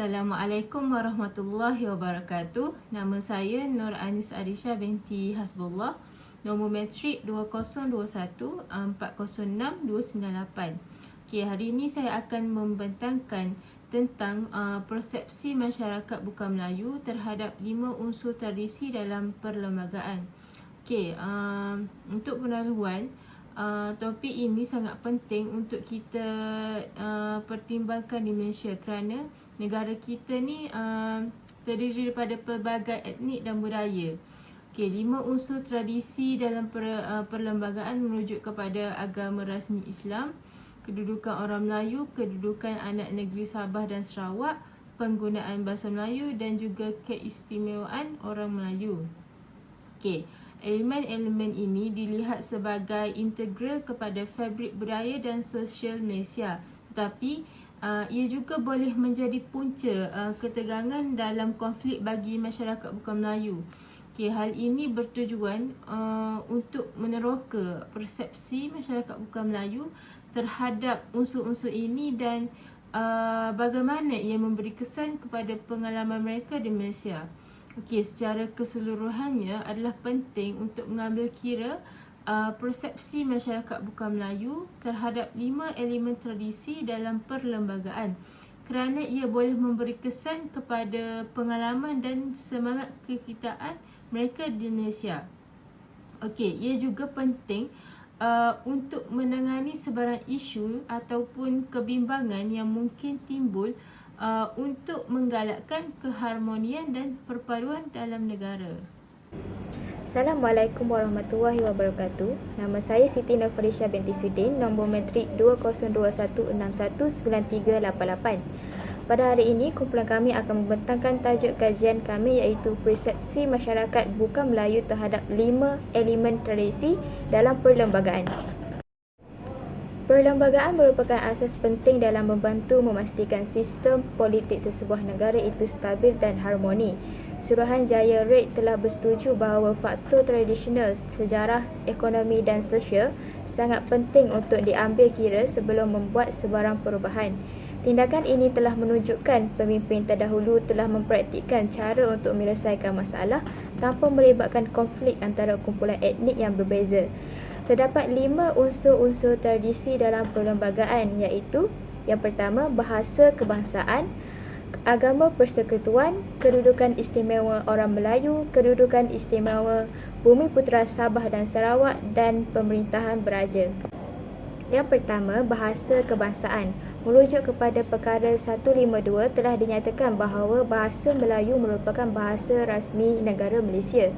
Assalamualaikum warahmatullahi wabarakatuh. Nama saya Nur Anis Arisha binti Hasbullah. Nombor metrik 2021 406 298. Okey, hari ini saya akan membentangkan tentang persepsi masyarakat bukan Melayu terhadap 5 unsur tradisi dalam perlembagaan. Okey, untuk pendahuluan, topik ini sangat penting untuk kita pertimbangkan di Malaysia kerana negara kita ni terdiri daripada pelbagai etnik dan budaya. Okey, 5 unsur tradisi dalam perlembagaan merujuk kepada agama rasmi Islam, kedudukan orang Melayu, kedudukan anak negeri Sabah dan Sarawak, penggunaan bahasa Melayu dan juga keistimewaan orang Melayu. Okey, elemen-elemen ini dilihat sebagai integral kepada fabrik budaya dan sosial Malaysia. Tetapi ia juga boleh menjadi punca ketegangan dalam konflik bagi masyarakat bukan Melayu. Okay, hal ini bertujuan untuk meneroka persepsi masyarakat bukan Melayu terhadap unsur-unsur ini dan bagaimana ia memberi kesan kepada pengalaman mereka di Malaysia. Okey, secara keseluruhannya adalah penting untuk mengambil kira persepsi masyarakat bukan Melayu terhadap 5 elemen tradisi dalam perlembagaan kerana ia boleh memberi kesan kepada pengalaman dan semangat kekitaan mereka di Malaysia. Okey, ia juga penting untuk menangani sebarang isu ataupun kebimbangan yang mungkin timbul untuk menggalakkan keharmonian dan perpaduan dalam negara. Assalamualaikum warahmatullahi wabarakatuh. Nama saya Siti Nurfarisha binti Sudin, nombor metrik 2021619388. Pada hari ini, kumpulan kami akan membentangkan tajuk kajian kami iaitu persepsi masyarakat bukan Melayu terhadap 5 elemen tradisi dalam perlembagaan. Perlembagaan merupakan asas penting dalam membantu memastikan sistem politik sesebuah negara itu stabil dan harmoni. Suruhanjaya REIT telah bersetuju bahawa faktor tradisional, sejarah, ekonomi dan sosial sangat penting untuk diambil kira sebelum membuat sebarang perubahan. Tindakan ini telah menunjukkan pemimpin terdahulu telah mempraktikkan cara untuk menyelesaikan masalah tanpa melibatkan konflik antara kumpulan etnik yang berbeza. Terdapat 5 unsur-unsur tradisi dalam perlembagaan iaitu yang pertama, bahasa kebangsaan, agama persekutuan, kedudukan istimewa orang Melayu, kedudukan istimewa Bumiputera Sabah dan Sarawak dan pemerintahan beraja. Yang pertama, bahasa kebangsaan. Merujuk kepada perkara 152 telah dinyatakan bahawa bahasa Melayu merupakan bahasa rasmi negara Malaysia.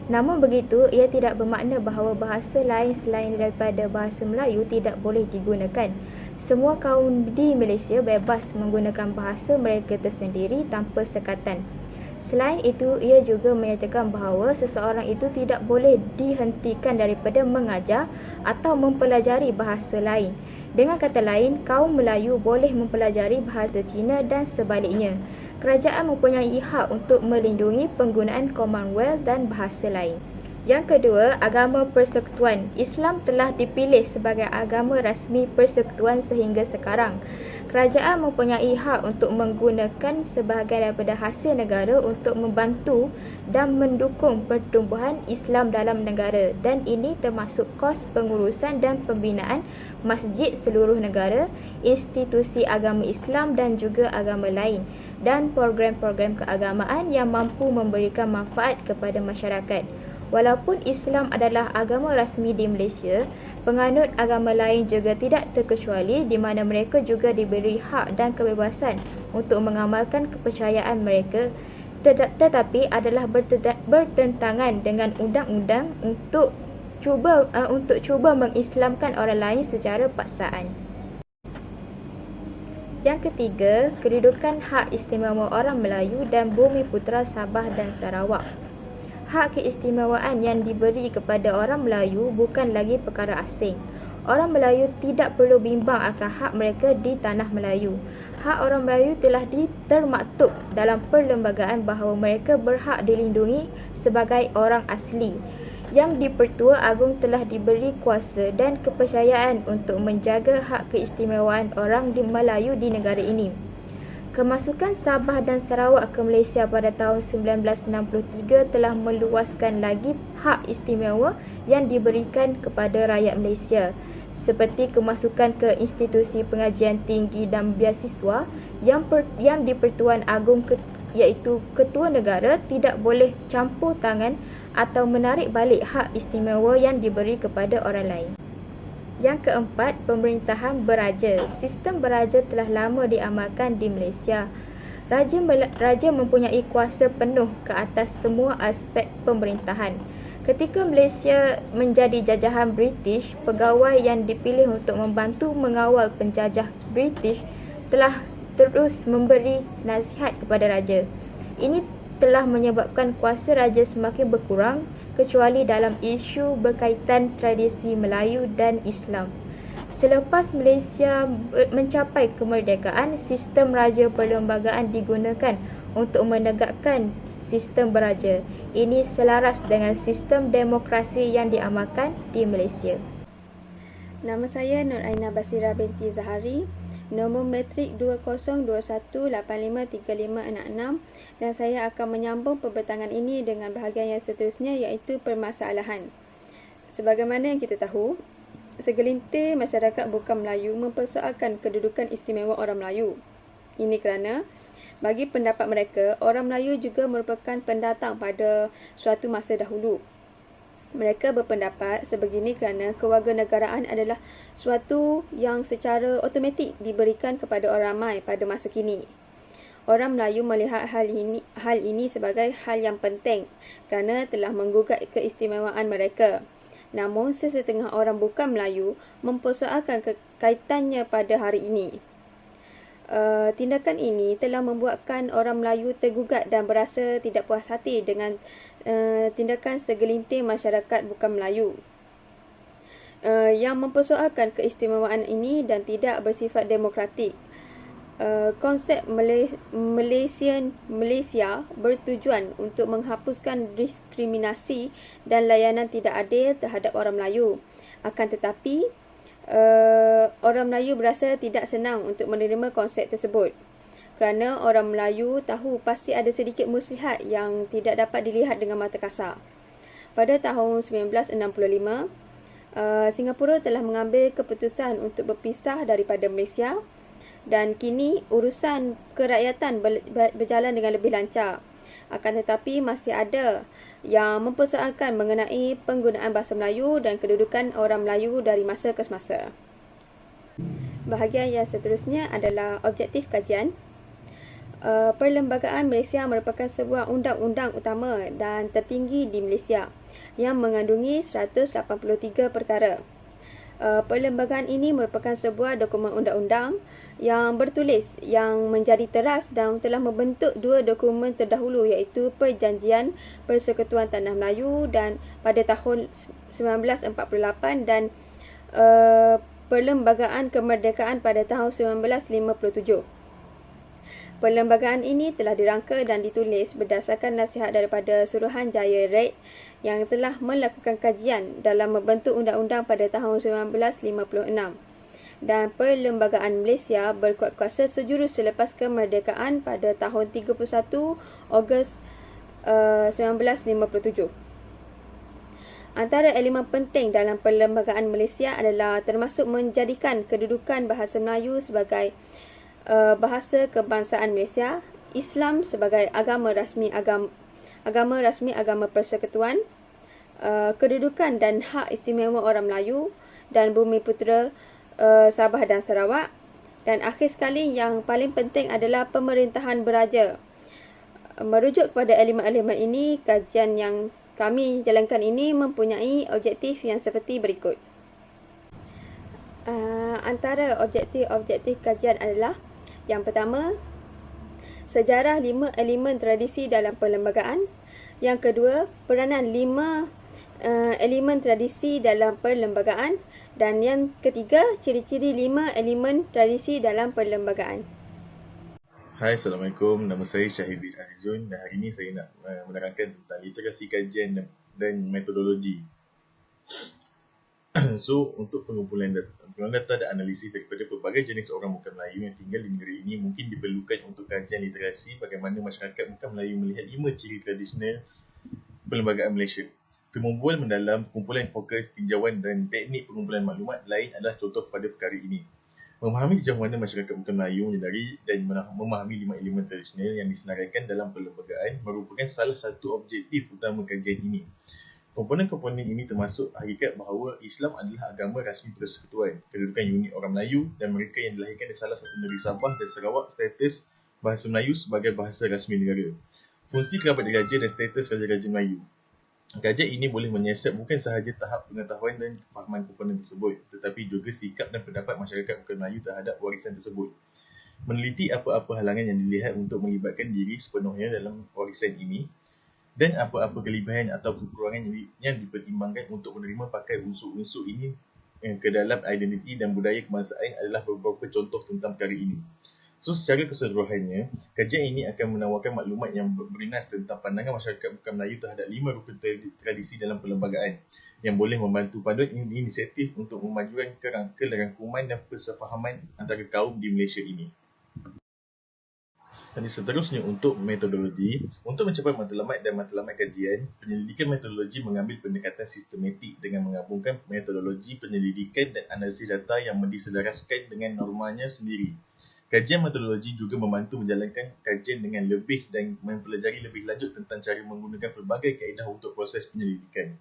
Namun begitu, ia tidak bermakna bahawa bahasa lain selain daripada bahasa Melayu tidak boleh digunakan. Semua kaum di Malaysia bebas menggunakan bahasa mereka tersendiri tanpa sekatan. Selain itu, ia juga menyatakan bahawa seseorang itu tidak boleh dihentikan daripada mengajar atau mempelajari bahasa lain. Dengan kata lain, kaum Melayu boleh mempelajari bahasa Cina dan sebaliknya. Kerajaan mempunyai hak untuk melindungi penggunaan Commonwealth dan bahasa lain. Yang kedua, agama persekutuan. Islam telah dipilih sebagai agama rasmi persekutuan sehingga sekarang. Kerajaan mempunyai hak untuk menggunakan sebahagian daripada hasil negara untuk membantu dan mendukung pertumbuhan Islam dalam negara dan ini termasuk kos pengurusan dan pembinaan masjid seluruh negara, institusi agama Islam dan juga agama lain dan program-program keagamaan yang mampu memberikan manfaat kepada masyarakat. Walaupun Islam adalah agama rasmi di Malaysia, penganut agama lain juga tidak terkecuali di mana mereka juga diberi hak dan kebebasan untuk mengamalkan kepercayaan mereka tetapi adalah bertentangan dengan undang-undang untuk cuba mengislamkan orang lain secara paksaan. Yang ketiga, kedudukan hak istimewa orang Melayu dan Bumiputera Sabah dan Sarawak. Hak keistimewaan yang diberi kepada orang Melayu bukan lagi perkara asing. Orang Melayu tidak perlu bimbang akan hak mereka di tanah Melayu. Hak orang Melayu telah termaktub dalam perlembagaan bahawa mereka berhak dilindungi sebagai orang asli. Yang di-Pertua Agong telah diberi kuasa dan kepercayaan untuk menjaga hak keistimewaan orang di Melayu di negara ini. Kemasukan Sabah dan Sarawak ke Malaysia pada tahun 1963 telah meluaskan lagi hak istimewa yang diberikan kepada rakyat Malaysia, seperti kemasukan ke institusi pengajian tinggi dan beasiswa yang di Pertuan Agong iaitu Ketua Negara tidak boleh campur tangan atau menarik balik hak istimewa yang diberi kepada orang lain. Yang keempat, pemerintahan beraja. Sistem beraja telah lama diamalkan di Malaysia. Raja mempunyai kuasa penuh ke atas semua aspek pemerintahan. Ketika Malaysia menjadi jajahan British, pegawai yang dipilih untuk membantu mengawal penjajah British telah terus memberi nasihat kepada raja. Ini telah menyebabkan kuasa raja semakin berkurang, kecuali dalam isu berkaitan tradisi Melayu dan Islam. Selepas Malaysia mencapai kemerdekaan, sistem raja perlembagaan digunakan untuk menegakkan sistem beraja. Ini selaras dengan sistem demokrasi yang diamalkan di Malaysia. Nama saya Nur Aina Basira binti Zahari. Nombor matrik 2021853566 dan saya akan menyambung pembentangan ini dengan bahagian yang seterusnya, iaitu permasalahan. Sebagaimana yang kita tahu, segelintir masyarakat bukan Melayu mempersoalkan kedudukan istimewa orang Melayu. Ini kerana bagi pendapat mereka, orang Melayu juga merupakan pendatang pada suatu masa dahulu. Mereka berpendapat sebegini kerana kewarganegaraan adalah suatu yang secara automatik diberikan kepada orang ramai pada masa kini. Orang Melayu melihat hal ini sebagai hal yang penting kerana telah menggugat keistimewaan mereka. Namun, sesetengah orang bukan Melayu mempersoalkan kaitannya pada hari ini. Tindakan ini telah membuatkan orang Melayu tergugat dan berasa tidak puas hati dengan tindakan segelintir masyarakat bukan Melayu yang mempersoalkan keistimewaan ini dan tidak bersifat demokratik. Konsep Malaysia bertujuan untuk menghapuskan diskriminasi dan layanan tidak adil terhadap orang Melayu. Akan tetapi, orang Melayu berasa tidak senang untuk menerima konsep tersebut kerana orang Melayu tahu pasti ada sedikit muslihat yang tidak dapat dilihat dengan mata kasar. Pada tahun 1965, Singapura telah mengambil keputusan untuk berpisah daripada Malaysia dan kini urusan kerakyatan berjalan dengan lebih lancar. Akan tetapi masih ada yang mempersoalkan mengenai penggunaan bahasa Melayu dan kedudukan orang Melayu dari masa ke semasa. Bahagian yang seterusnya adalah objektif kajian. Perlembagaan Malaysia merupakan sebuah undang-undang utama dan tertinggi di Malaysia yang mengandungi 183 perkara. Perlembagaan ini merupakan sebuah dokumen undang-undang yang bertulis yang menjadi teras dan telah membentuk dua dokumen terdahulu, iaitu Perjanjian Persekutuan Tanah Melayu dan pada tahun 1948 dan Perlembagaan Kemerdekaan pada tahun 1957. Perlembagaan ini telah dirangka dan ditulis berdasarkan nasihat daripada Suruhanjaya Reid yang telah melakukan kajian dalam membentuk undang-undang pada tahun 1956. Dan Perlembagaan Malaysia berkuat kuasa sejurus selepas kemerdekaan pada tahun 31 Ogos 1957. Antara elemen penting dalam Perlembagaan Malaysia adalah termasuk menjadikan kedudukan bahasa Melayu sebagai bahasa kebangsaan Malaysia, Islam sebagai agama rasmi agama persekutuan, kedudukan dan hak istimewa orang Melayu dan Bumi Putera Sabah dan Sarawak, dan akhir sekali yang paling penting adalah pemerintahan beraja. Merujuk kepada elemen-elemen ini, kajian yang kami jalankan ini mempunyai objektif yang seperti berikut. Antara objektif kajian adalah: yang pertama, sejarah 5 elemen tradisi dalam perlembagaan. Yang kedua, peranan 5 elemen tradisi dalam perlembagaan. Dan yang ketiga, ciri-ciri 5 elemen tradisi dalam perlembagaan. Hai, Assalamualaikum. Nama saya Syahid bin Alizun dan hari ini saya nak menerangkan tentang literasi kajian dan metodologi. So, untuk pengumpulan data dan analisis daripada pelbagai jenis orang bukan Melayu yang tinggal di negeri ini mungkin diperlukan untuk kajian literasi bagaimana masyarakat bukan Melayu melihat 5 ciri tradisional perlembagaan Malaysia. Kemampuan mendalam, kumpulan fokus, tinjauan dan teknik pengumpulan maklumat lain adalah contoh pada perkara ini. Memahami sejauh mana masyarakat bukan Melayu menyedari dan memahami 5 elemen tradisional yang disenaraikan dalam perlembagaan merupakan salah satu objektif utama kajian ini. Komponen-komponen ini termasuk hakikat bahawa Islam adalah agama rasmi Persekutuan, kedudukan unik orang Melayu dan mereka yang dilahirkan di salah satu negeri Sabah dan Sarawak status bahasa Melayu sebagai bahasa rasmi negara. Fungsi kerabat diraja dan status Raja-Raja Melayu. Kajian ini boleh menyiasat bukan sahaja tahap pengetahuan dan kefahaman komponen tersebut, tetapi juga sikap dan pendapat masyarakat bukan Melayu terhadap warisan tersebut. Meneliti apa-apa halangan yang dilihat untuk melibatkan diri sepenuhnya dalam warisan ini dan apa-apa kelebihan atau kekurangan yang dipertimbangkan untuk menerima pakai unsur-unsur ini ke dalam identiti dan budaya kebangsaan adalah beberapa contoh tentang perkara ini. So, secara keseluruhannya, kajian ini akan menawarkan maklumat yang berinas tentang pandangan masyarakat bukan Melayu terhadap 5 rukun tradisi dalam perlembagaan yang boleh membantu panduan inisiatif untuk memajukan kerangkuman dan persefahaman antara kaum di Malaysia ini. Dan seterusnya untuk metodologi, untuk mencapai matlamat dan matlamat kajian, penyelidikan metodologi mengambil pendekatan sistematik dengan menggabungkan metodologi penyelidikan dan analisis data yang diselaraskan dengan normanya sendiri. Kajian metodologi juga membantu menjalankan kajian dengan lebih dan mempelajari lebih lanjut tentang cara menggunakan pelbagai kaedah untuk proses penyelidikan.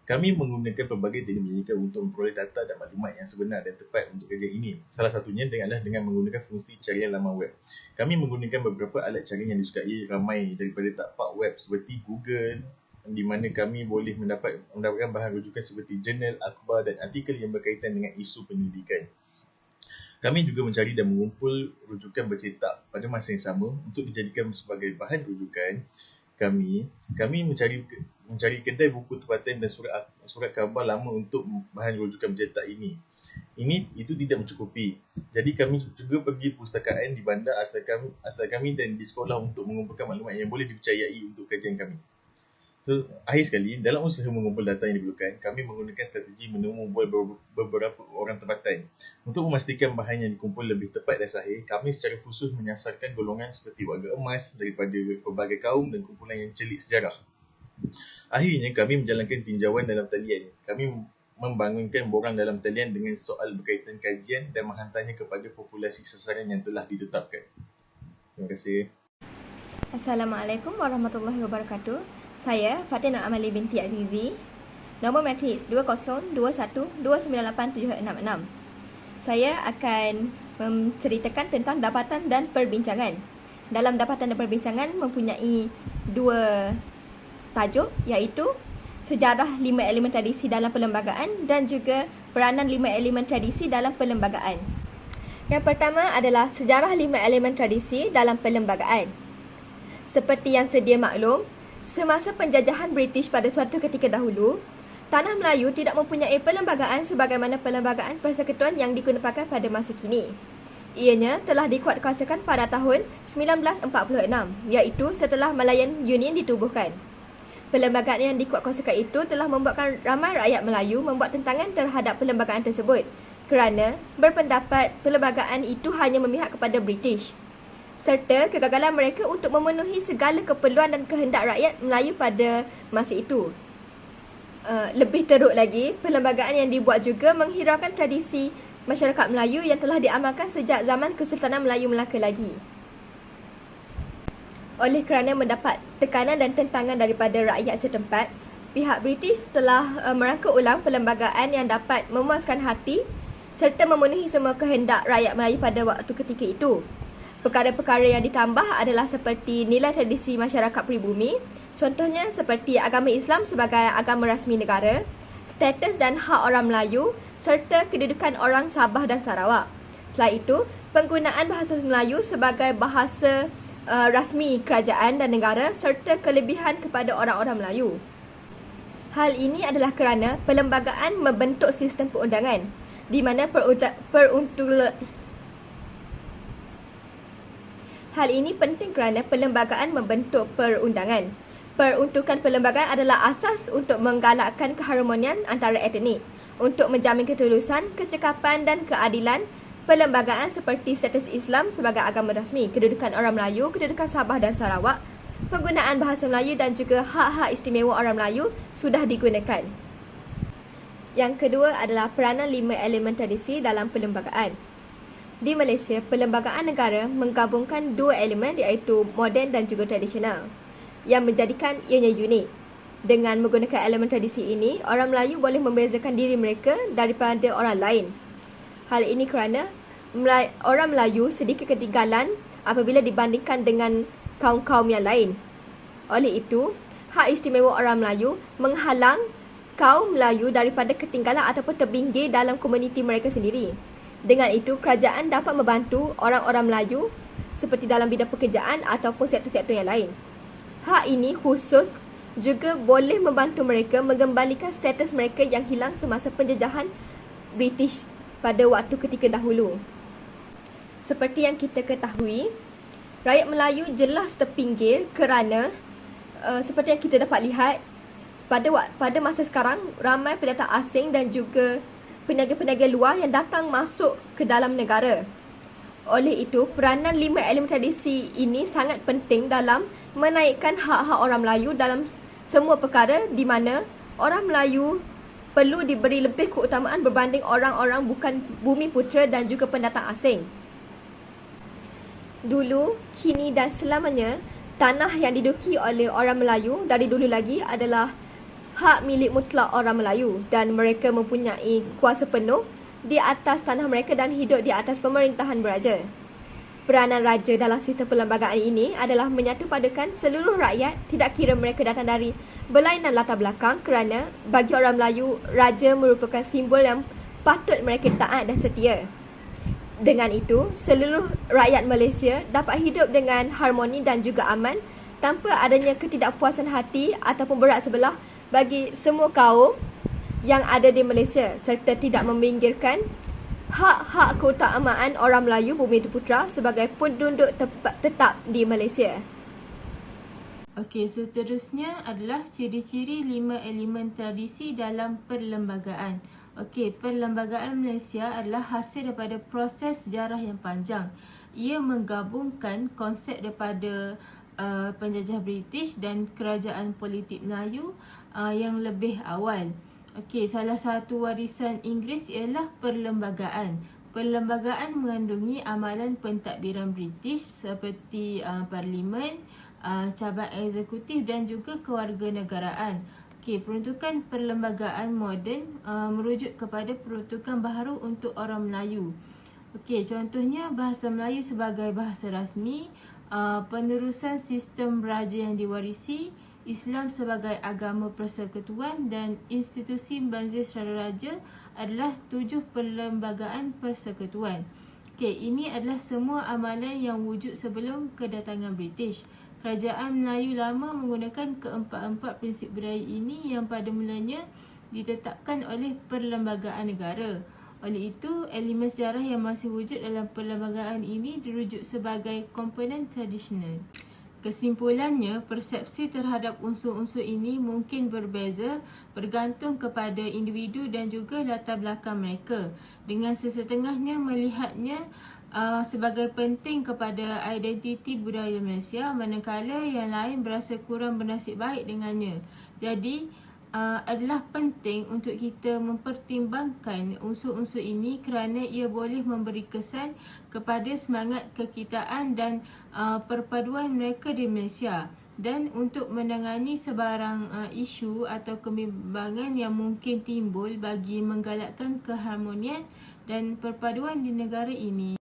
Kami menggunakan pelbagai teknik penyelidikan untuk memperoleh data dan maklumat yang sebenar dan tepat untuk kajian ini. Salah satunya adalah dengan menggunakan fungsi carian laman web. Kami menggunakan beberapa alat carian yang disukai ramai daripada tapak web seperti Google, di mana kami boleh mendapatkan bahan rujukan seperti jurnal, akhbar dan artikel yang berkaitan dengan isu penyelidikan. Kami juga mencari dan mengumpul rujukan bercetak pada masa yang sama untuk dijadikan sebagai bahan rujukan. Kami mencari kedai buku tempatan dan surat khabar lama untuk bahan rujukan bercetak ini. Itu tidak mencukupi. Jadi kami juga pergi perpustakaan di bandar asal kami dan di sekolah untuk mengumpulkan maklumat yang boleh dipercayai untuk kajian kami. So, akhir sekali, dalam usaha mengumpul data yang diperlukan, kami menggunakan strategi menemu beberapa orang tempatan. Untuk memastikan bahan yang dikumpul lebih tepat dan sahih, kami secara khusus menyasarkan golongan seperti warga emas daripada pelbagai kaum dan kumpulan yang celik sejarah. Akhirnya, kami menjalankan tinjauan dalam talian. Kami membangunkan borang dalam talian dengan soal berkaitan kajian dan menghantarnya kepada populasi sasaran yang telah ditetapkan. Terima kasih. Assalamualaikum warahmatullahi wabarakatuh. Saya Fatin Amali binti Azizi. Nombor matriks 2021298766. Saya akan menceritakan tentang dapatan dan perbincangan. Dalam dapatan dan perbincangan mempunyai 2 tajuk, iaitu sejarah 5 elemen tradisi dalam perlembagaan dan juga peranan 5 elemen tradisi dalam perlembagaan. Yang pertama adalah sejarah 5 elemen tradisi dalam perlembagaan. Seperti yang sedia maklum, semasa penjajahan British pada suatu ketika dahulu, Tanah Melayu tidak mempunyai perlembagaan sebagaimana perlembagaan persekutuan yang digunakan pada masa kini. Ianya telah dikuatkuasakan pada tahun 1946, iaitu setelah Malayan Union ditubuhkan. Perlembagaan yang dikuatkuasakan itu telah membuatkan ramai rakyat Melayu membuat tentangan terhadap perlembagaan tersebut kerana berpendapat perlembagaan itu hanya memihak kepada British, serta kegagalan mereka untuk memenuhi segala keperluan dan kehendak rakyat Melayu pada masa itu. Lebih teruk lagi, perlembagaan yang dibuat juga menghiraukan tradisi masyarakat Melayu yang telah diamalkan sejak zaman Kesultanan Melayu Melaka lagi. Oleh kerana mendapat tekanan dan tentangan daripada rakyat setempat, pihak British telah merangka ulang perlembagaan yang dapat memuaskan hati serta memenuhi semua kehendak rakyat Melayu pada waktu ketika itu. Perkara-perkara yang ditambah adalah seperti nilai tradisi masyarakat pribumi, contohnya seperti agama Islam sebagai agama rasmi negara, status dan hak orang Melayu, serta kedudukan orang Sabah dan Sarawak. Selain itu, penggunaan bahasa Melayu sebagai bahasa rasmi kerajaan dan negara serta kelebihan kepada orang-orang Melayu. Hal ini adalah kerana perlembagaan membentuk sistem perundangan, di mana Hal ini penting kerana perlembagaan membentuk perundangan. Peruntukan perlembagaan adalah asas untuk menggalakkan keharmonian antara etnik. untuk menjamin ketulusan, kecekapan dan keadilan perlembagaan seperti status Islam sebagai agama rasmi, kedudukan orang Melayu, kedudukan Sabah dan Sarawak, penggunaan bahasa Melayu dan juga hak-hak istimewa orang Melayu sudah digunakan. Yang kedua adalah peranan 5 elemen tradisi dalam perlembagaan. Di Malaysia, perlembagaan negara menggabungkan 2 elemen iaitu moden dan juga tradisional yang menjadikan ianya unik. Dengan menggunakan elemen tradisi ini, orang Melayu boleh membezakan diri mereka daripada orang lain. Hal ini kerana orang Melayu sedikit ketinggalan apabila dibandingkan dengan kaum-kaum yang lain. Oleh itu, hak istimewa orang Melayu menghalang kaum Melayu daripada ketinggalan ataupun terpinggir dalam komuniti mereka sendiri. Dengan itu, kerajaan dapat membantu orang-orang Melayu seperti dalam bidang pekerjaan ataupun sektor-sektor yang lain. Hak ini khusus juga boleh membantu mereka mengembalikan status mereka yang hilang semasa penjajahan British pada waktu ketika dahulu. Seperti yang kita ketahui, rakyat Melayu jelas terpinggir kerana seperti yang kita dapat lihat, pada masa sekarang ramai pendatang asing dan juga peniaga-peniaga luar yang datang masuk ke dalam negara. Oleh itu, peranan 5 elemen tradisi ini sangat penting dalam menaikkan hak-hak orang Melayu dalam semua perkara di mana orang Melayu perlu diberi lebih keutamaan berbanding orang-orang bukan bumi putera dan juga pendatang asing. Dulu, kini dan selamanya, tanah yang diduduki oleh orang Melayu dari dulu lagi adalah hak milik mutlak orang Melayu dan mereka mempunyai kuasa penuh di atas tanah mereka dan hidup di atas pemerintahan beraja. Peranan raja dalam sistem perlembagaan ini adalah menyatu padukan seluruh rakyat, tidak kira mereka datang dari berlainan latar belakang, kerana bagi orang Melayu, raja merupakan simbol yang patut mereka taat dan setia. Dengan itu, seluruh rakyat Malaysia dapat hidup dengan harmoni dan juga aman tanpa adanya ketidakpuasan hati ataupun berat sebelah bagi semua kaum yang ada di Malaysia serta tidak meminggirkan hak-hak keutamaan orang Melayu bumi putra sebagai penduduk tetap di Malaysia. Okey, seterusnya adalah ciri-ciri 5 elemen tradisi dalam perlembagaan. Okey, perlembagaan Malaysia adalah hasil daripada proses sejarah yang panjang. Ia menggabungkan konsep daripada penjajah British dan kerajaan politik Melayu yang lebih awal. Okey, salah satu warisan Inggeris ialah perlembagaan. Perlembagaan mengandungi amalan pentadbiran British seperti parlimen, cabang eksekutif dan juga kewarganegaraan. Okey, peruntukan perlembagaan moden merujuk kepada peruntukan baharu untuk orang Melayu. Okey, contohnya bahasa Melayu sebagai bahasa rasmi, penerusan sistem beraja yang diwarisi, Islam sebagai agama persekutuan dan institusi Majlis Raja adalah 7 perlembagaan persekutuan. Okey, ini adalah semua amalan yang wujud sebelum kedatangan British. Kerajaan Melayu lama menggunakan keempat-empat prinsip budaya ini yang pada mulanya ditetapkan oleh perlembagaan negara. Oleh itu, elemen sejarah yang masih wujud dalam perlembagaan ini dirujuk sebagai komponen tradisional. Kesimpulannya, persepsi terhadap unsur-unsur ini mungkin berbeza bergantung kepada individu dan juga latar belakang mereka. Dengan sesetengahnya melihatnya sebagai penting kepada identiti budaya Malaysia, manakala yang lain berasa kurang bernasib baik dengannya. Jadi, adalah penting untuk kita mempertimbangkan unsur-unsur ini kerana ia boleh memberi kesan kepada semangat kekitaan dan perpaduan mereka di Malaysia, dan untuk menangani sebarang isu atau kebimbangan yang mungkin timbul bagi menggalakkan keharmonian dan perpaduan di negara ini.